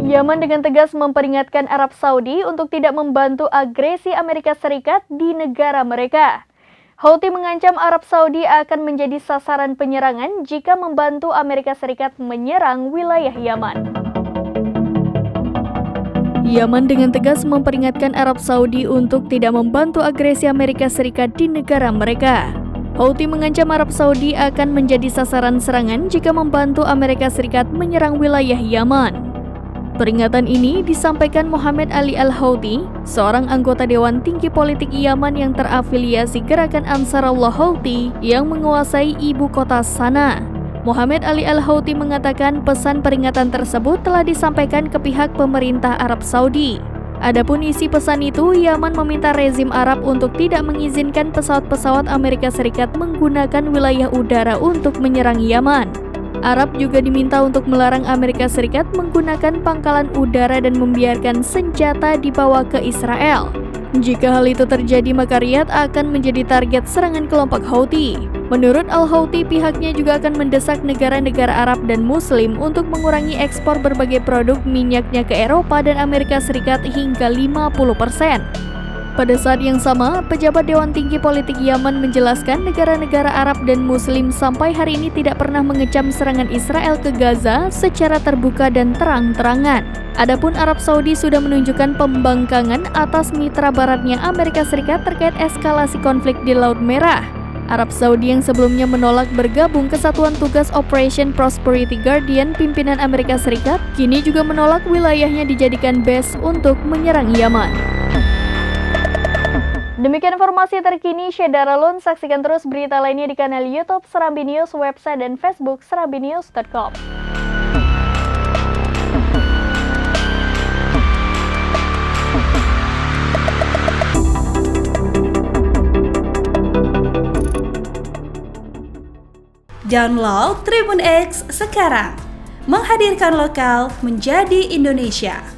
Yaman dengan tegas memperingatkan Arab Saudi untuk tidak membantu agresi Amerika Serikat di negara mereka. Houthi mengancam Arab Saudi akan menjadi sasaran penyerangan jika membantu Amerika Serikat menyerang wilayah Yaman. Yaman dengan tegas memperingatkan Arab Saudi untuk tidak membantu agresi Amerika Serikat di negara mereka. Houthi mengancam Arab Saudi akan menjadi sasaran serangan jika membantu Amerika Serikat menyerang wilayah Yaman. Peringatan ini disampaikan Mohammed Ali Al-Houthi, seorang anggota Dewan Tinggi Politik Yaman yang terafiliasi Gerakan Ansarullah Houthi yang menguasai ibu kota Sanaa. Mohammed Ali Al-Houthi mengatakan pesan peringatan tersebut telah disampaikan ke pihak pemerintah Arab Saudi. Adapun isi pesan itu, Yaman meminta rezim Arab untuk tidak mengizinkan pesawat-pesawat Amerika Serikat menggunakan wilayah udara untuk menyerang Yaman. Arab juga diminta untuk melarang Amerika Serikat menggunakan pangkalan udara dan membiarkan senjata dibawa ke Israel. Jika hal itu terjadi, maka Riyadh akan menjadi target serangan kelompok Houthi. Menurut Al-Houthi, pihaknya juga akan mendesak negara-negara Arab dan Muslim untuk mengurangi ekspor berbagai produk minyaknya ke Eropa dan Amerika Serikat hingga 50%. Pada saat yang sama, pejabat Dewan Tinggi Politik Yaman menjelaskan negara-negara Arab dan Muslim sampai hari ini tidak pernah mengecam serangan Israel ke Gaza secara terbuka dan terang-terangan. Adapun Arab Saudi sudah menunjukkan pembangkangan atas mitra baratnya Amerika Serikat terkait eskalasi konflik di Laut Merah. Arab Saudi yang sebelumnya menolak bergabung ke Satuan Tugas Operation Prosperity Guardian pimpinan Amerika Serikat, kini juga menolak wilayahnya dijadikan base untuk menyerang Yaman. Demikian informasi terkini Syedaralun. Saksikan terus berita lainnya di kanal YouTube Serambi News, website dan Facebook serambinews.com. Download Tribun X sekarang, menghadirkan lokal menjadi Indonesia.